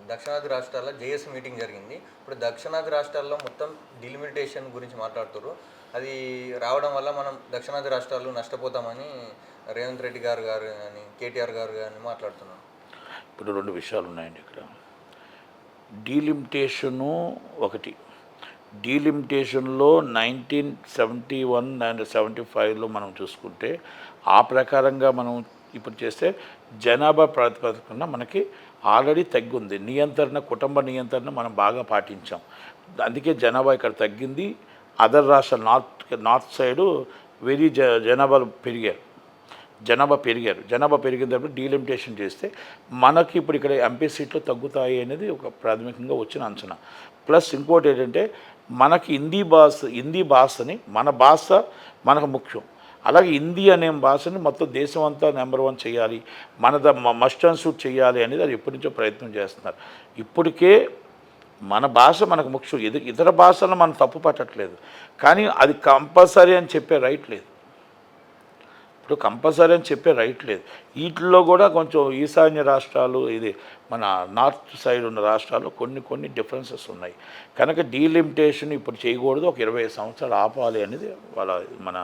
దక్షిణాది రాష్ట్రాల్లో JAC meeting జరిగింది. ఇప్పుడు దక్షిణాది రాష్ట్రాల్లో మొత్తం డిలిమిటేషన్ గురించి మాట్లాడుతున్నారు. అది రావడం వల్ల మనం దక్షిణాది రాష్ట్రాలు నష్టపోతామని రేవంత్ రెడ్డి గారు కానీ కేటీఆర్ గారు కానీ మాట్లాడుతున్నారు. ఇప్పుడు రెండు విషయాలు ఉన్నాయండి ఇక్కడ. డీలిమిటేషను ఒకటి, డీలిమిటేషన్లో 1971 అండ్ 75లో మనం చూసుకుంటే ఆ ప్రకారంగా మనం ఇప్పుడు చేస్తే జనాభా ప్రాతిపదికన మనకి ఆల్రెడీ తగ్గింది. నియంత్రణ, కుటుంబ నియంత్రణ మనం బాగా పాటించాం. అందుకే జనాభా ఇక్కడ తగ్గింది. అదర్ రాష్ట్ర నార్త్ సైడు వెరీ జనాభా పెరిగిన తర్వాత డీలిమిటేషన్ చేస్తే మనకి ఇప్పుడు ఇక్కడ ఎంపీ సీట్లు తగ్గుతాయి అనేది ఒక ప్రాథమికంగా వచ్చిన అంచనా. ప్లస్ ఇంకోటి ఏంటంటే మనకి హిందీ భాషని మన భాష మనకు ముఖ్యం. అలాగే హిందీ అనే భాషని మొత్తం దేశం అంతా నెంబర్ 1 చేయాలి, మస్ట్ అండ్ షుడ్ చేయాలి అనేది అది ఎప్పటి నుంచో ప్రయత్నం చేస్తున్నారు. ఇప్పటికే మన భాష మనకు ముఖ్యం. ఇతర భాషలను మనం తప్పు పట్టట్లేదు, కానీ అది కంపల్సరీ అని చెప్పే రైట్ లేదు. ఇప్పుడు కంపల్సరీ అని చెప్పే రైట్ లేదు. వీటిల్లో కూడా కొంచెం ఈశాన్య రాష్ట్రాలు, ఇది మన నార్త్ సైడ్ ఉన్న రాష్ట్రాల్లో కొన్ని డిఫరెన్సెస్ ఉన్నాయి. కనుక డీలిమిటేషన్ ఇప్పుడు చేయకూడదు, ఒక 20 సంవత్సరాలు ఆపాలి అనేది మన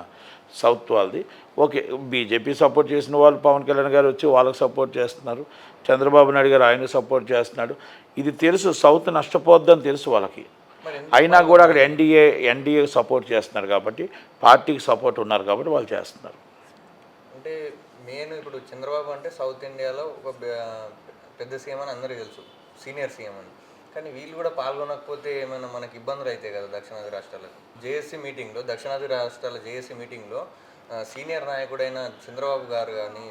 సౌత్ వాళ్ళది. ఓకే, బీజేపీ సపోర్ట్ చేసిన వాళ్ళు పవన్ కళ్యాణ్ గారు వచ్చి వాళ్ళకి సపోర్ట్ చేస్తున్నారు, చంద్రబాబు నాయుడు గారు ఆయన సపోర్ట్ చేస్తున్నాడు. ఇది తెలుసు, సౌత్ నష్టపోద్దని తెలుసు వాళ్ళకి. అయినా కూడా అక్కడ ఎన్డీఏ సపోర్ట్ చేస్తున్నారు కాబట్టి, పార్టీకి సపోర్ట్ ఉన్నారు కాబట్టి వాళ్ళు చేస్తున్నారు. అంటే మెయిన్ ఇప్పుడు చంద్రబాబు అంటే సౌత్ ఇండియాలో ఒక పెద్ద సీఎం అని అందరికీ తెలుసు, సీనియర్ సీఎం అని. కానీ వీళ్ళు కూడా పాల్గొనకపోతే ఏమైనా మనకి ఇబ్బందులు అవుతాయి కదా దక్షిణాది రాష్ట్రాలకు. దక్షిణాది రాష్ట్రాల జేఏసీ మీటింగ్లో సీనియర్ నాయకుడైన చంద్రబాబు గారు కానీ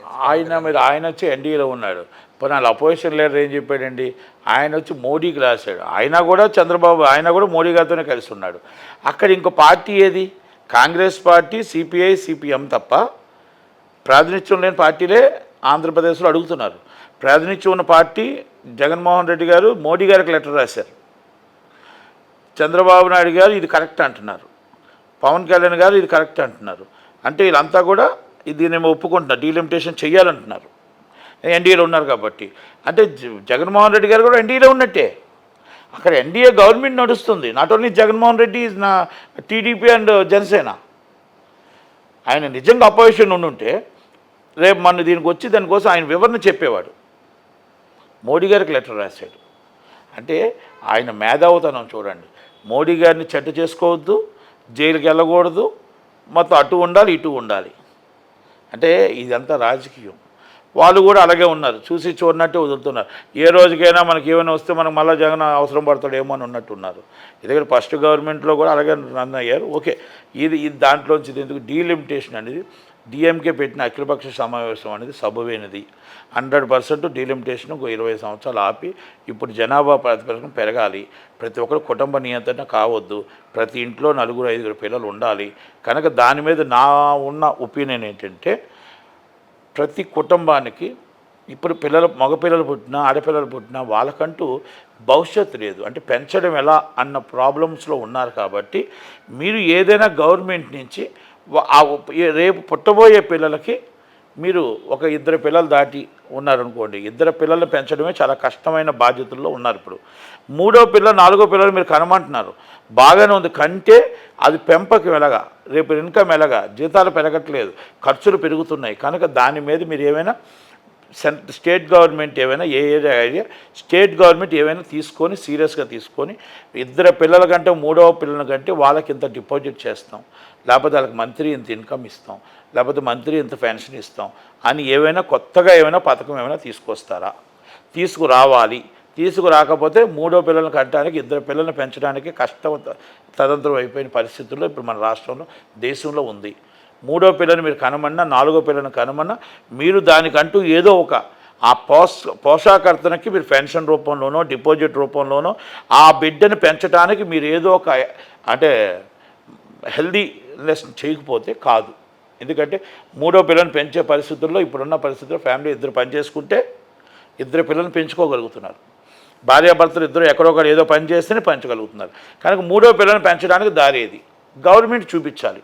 ఆయన వచ్చి ఎన్డీఏలో ఉన్నాడు. పోనీ వాళ్ళ అపోజిషన్ లీడర్ ఏం చెప్పాడండి, ఆయన వచ్చి మోడీకి రాశాడు. ఆయన కూడా మోడీ గారితోనే కలిసి ఉన్నాడు. అక్కడ ఇంకో పార్టీ ఏది? కాంగ్రెస్ పార్టీ, సిపిఐ, సిపిఎం తప్ప ప్రాతినిధ్యం లేని పార్టీలే ఆంధ్రప్రదేశ్లో అడుగుతున్నారు. ప్రాతినిధ్యం ఉన్న పార్టీ జగన్మోహన్ రెడ్డి గారు మోడీ గారికి లెటర్ రాశారు. చంద్రబాబు నాయుడు గారు ఇది కరెక్ట్ అంటున్నారు, పవన్ కళ్యాణ్ గారు ఇది కరెక్ట్ అంటున్నారు. అంటే వీళ్ళంతా కూడా దీన్ని ఒప్పుకుంటున్నారు, డీలిమిటేషన్ చేయాలంటున్నారు. ఎన్డీఏలో ఉన్నారు కాబట్టి. అంటే జగన్మోహన్ రెడ్డి గారు కూడా ఎన్డీఏలో ఉన్నట్టే. అక్కడ ఎన్డీఏ గవర్నమెంట్ నడుస్తుంది. Not only Jaganmohan Reddy is నా టీడీపీ అండ్ జనసేన. ఆయన నిజంగా అపోజిషన్ ఉండుంటే రేపు మన దీనికి వచ్చి దానికోసం ఆయన వివరణ చెప్పేవాడు. మోడీ గారికి లెటర్ రాశాడు. అంటే ఆయన మేధావుతనం చూడండి. మోడీ గారిని చెడ్డ చేసుకోవద్దు, జైలుకి వెళ్ళకూడదు, మొత్తం అటు ఉండాలి ఇటు ఉండాలి. అంటే ఇదంతా రాజకీయం. వాళ్ళు కూడా అలాగే ఉన్నారు, చూసి చూడనట్టే వదులుతున్నారు. ఏ రోజుకైనా మనకి ఏమైనా వస్తే మనకు మళ్ళీ జగన్ అవసరం పడతాడేమో అని ఉన్నట్టు ఉన్నారు. ఎందుకంటే ఫస్ట్ గవర్నమెంట్లో కూడా అలాగే రన్ అయ్యారు. ఓకే, ఇది దాంట్లోంచి ఎందుకు డీలిమిటేషన్ అనేది డిఎంకే పెట్టిన అఖిలపక్ష సమావేశం అనేది సబబైనది. 100% డీలిమిటేషన్ 20 సంవత్సరాలు ఆపి ఇప్పుడు జనాభా ప్రాతిపదికన పెరగాలి. ప్రతి ఒక్కరు కుటుంబ నియంత్రణ కావద్దు, ప్రతి ఇంట్లో 4-5 పిల్లలు ఉండాలి. కనుక దాని మీద నా ఉన్న ఒపీనియన్ ఏంటంటే, ప్రతి కుటుంబానికి ఇప్పుడు మగపిల్లలు పుట్టినా ఆడపిల్లలు పుట్టినా వాళ్ళకంటూ భవిష్యత్తు లేదు. అంటే పెంచడం ఎలా అన్న ప్రాబ్లమ్స్లో ఉన్నారు. కాబట్టి మీరు ఏదైనా గవర్నమెంట్ నుంచి రేపు పుట్టబోయే పిల్లలకి మీరు ఒక 2 పిల్లలు దాటి ఉన్నారనుకోండి, 2 పిల్లల్ని పెంచడమే చాలా కష్టమైన బాధ్యతల్లో ఉన్నారు. ఇప్పుడు 3వ పిల్ల 4వ పిల్లలు మీరు కనమంటున్నారు, బాగానే ఉంది. కంటే అది పెంపకం ఎలాగా, రేపు ఇన్కమ్ ఎలాగా, జీతాలు పెరగట్లేదు, ఖర్చులు పెరుగుతున్నాయి. కనుక దాని మీద మీరు ఏమైనా స్టేట్ గవర్నమెంట్ స్టేట్ గవర్నమెంట్ ఏమైనా తీసుకొని సీరియస్గా తీసుకొని 2 పిల్లల కంటే 3వ పిల్లల కంటే వాళ్ళకి ఇంత డిపాజిట్ చేస్తాం, లేకపోతే వాళ్ళకి మంత్లీ ఇంత ఇన్కమ్ ఇస్తాం, లేకపోతే మంత్లీ ఇంత పెన్షన్ ఇస్తాం అని ఏమైనా కొత్తగా పథకం ఏమైనా తీసుకురావాలి. తీసుకురాకపోతే 3వ పిల్లలను కట్టడానికి 2 పిల్లలను పెంచడానికి తదంతరం అయిపోయిన పరిస్థితుల్లో ఇప్పుడు మన రాష్ట్రంలో దేశంలో ఉంది. 3వ పిల్లని మీరు కనమన్నా 4వ పిల్లని కనమన్నా మీరు దానికంటూ ఏదో ఒక ఆ పోషాకర్తనకి మీరు పెన్షన్ రూపంలోనో డిపాజిట్ రూపంలోనో ఆ బిడ్డను పెంచడానికి మీరు ఏదో ఒక అంటే హెల్దీనెస్ చేయకపోతే కాదు. ఎందుకంటే 3వ పిల్లని పెంచే పరిస్థితుల్లో ఇప్పుడున్న పరిస్థితుల్లో ఫ్యామిలీ 2 పని చేసుకుంటే 2 పిల్లల్ని పెంచుకోగలుగుతున్నారు. భార్యాభర్తలు 2 ఎక్కడొకరు ఏదో పని చేస్తేనే పెంచగలుగుతున్నారు. కనుక 3వ పిల్లని పెంచడానికి దారి ఏది గవర్నమెంట్ చూపించాలి.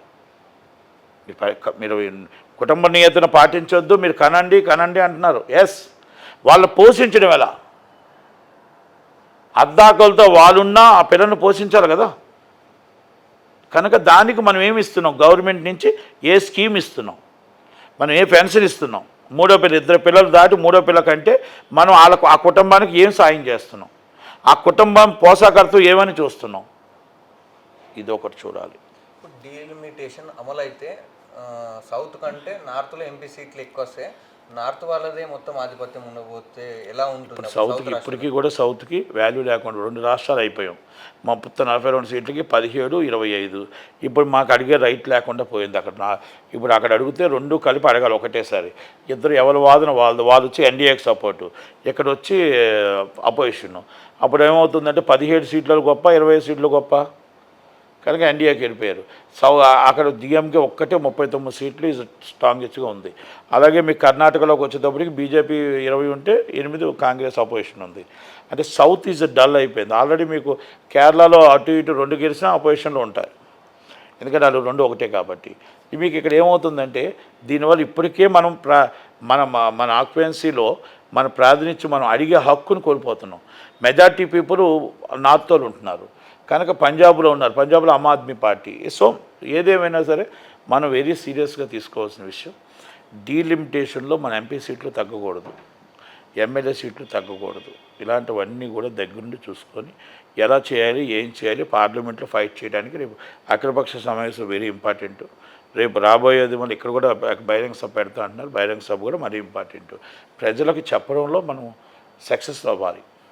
మీరు కుటుంబ నియంత్రణ పాటించొద్దు, మీరు కనండి అంటున్నారు. ఎస్, వాళ్ళు పోషించడం ఎలా? అద్దాకలతో వాళ్ళున్నా ఆ పిల్లల్ని పోషించాలి కదా. కనుక దానికి మనం ఏమి ఇస్తున్నాం, గవర్నమెంట్ నుంచి ఏ స్కీమ్ ఇస్తున్నాం, మనం ఏ పెన్షన్ ఇస్తున్నాం, మూడో పిల్ల 2 పిల్లలు దాటి మూడో పిల్ల కంటే మనం వాళ్ళకు ఆ కుటుంబానికి ఏం సాయం చేస్తున్నాం, ఆ కుటుంబం పోషకర్త ఏమని చూస్తున్నాం, ఇది ఒకటి చూడాలి. ఇప్పుడు డీలిమిటేషన్ అమలు అయితే సౌత్ కంటే నార్త్లో ఎంపీ సీట్లు ఎక్కువ వస్తాయి, నార్త్ వాళ్ళదే మొత్తం ఆధిపత్యం ఉండకపోతే ఎలా ఉంటుంది? సౌత్కి ఇప్పటికీ కూడా సౌత్కి వాల్యూ లేకుండా 2 రాష్ట్రాలు అయిపోయాం. మా పుత్త 42 సీట్లకి 17, 25. ఇప్పుడు మాకు అడిగే రైట్ లేకుండా పోయింది అక్కడ. ఇప్పుడు అక్కడ అడిగితే 2 కలిపి అడగాలి ఒకటేసారి. ఇద్దరు ఎవరి వాదన వాళ్ళు వచ్చి ఎన్డీఏకి సపోర్టు, ఇక్కడ వచ్చి అపోజిషను. అప్పుడు ఏమవుతుందంటే 17 సీట్లు గొప్ప, 25 సీట్లు గొప్ప. కనుక ఎన్డీఏకి వెళ్ళిపోయారు. అక్కడ డిఎంకే ఒక్కటే 39 సీట్లు స్ట్రాంగెస్ట్గా ఉంది. అలాగే మీకు కర్ణాటకలోకి వచ్చేటప్పటికి బీజేపీ 20 ఉంటే 8 కాంగ్రెస్ అపోజిషన్ ఉంది. అంటే సౌత్ ఈజ్ డల్ అయిపోయింది. ఆల్రెడీ మీకు కేరళలో అటు ఇటు 2 గెలిచినా అపోజిషన్లో ఉంటారు, ఎందుకంటే వాళ్ళు 2 ఒకటే కాబట్టి. మీకు ఇక్కడ ఏమవుతుందంటే దీనివల్ల ఇప్పటికే మనం మన ఆక్యుపెన్సీలో మన ప్రాతినిధ్యం మనం అడిగే హక్కును కోల్పోతున్నాం. మెజార్టీ పీపుల్ నార్త్లో ఉంటున్నారు, కనుక పంజాబ్లో ఉన్నారు, పంజాబ్లో ఆమ్ ఆద్మీ పార్టీ. సో ఏదేమైనా సరే మనం వెరీ సీరియస్గా తీసుకోవాల్సిన విషయం, డీలిమిటేషన్లో మన ఎంపీ సీట్లు తగ్గకూడదు, ఎమ్మెల్యే సీట్లు తగ్గకూడదు. ఇలాంటివన్నీ కూడా దగ్గరుండి చూసుకొని ఎలా చేయాలి, ఏం చేయాలి, పార్లమెంట్లో ఫైట్ చేయడానికి రేపు అఖిలపక్ష సమావేశం వెరీ ఇంపార్టెంట్. రేపు రాబోయేది మళ్ళీ ఇక్కడ కూడా బహిరంగ సభ పెడతా అంటున్నారు, బహిరంగ సభ కూడా మరీ ఇంపార్టెంట్. ప్రజలకు చెప్పడంలో మనం సక్సెస్ అవ్వాలి.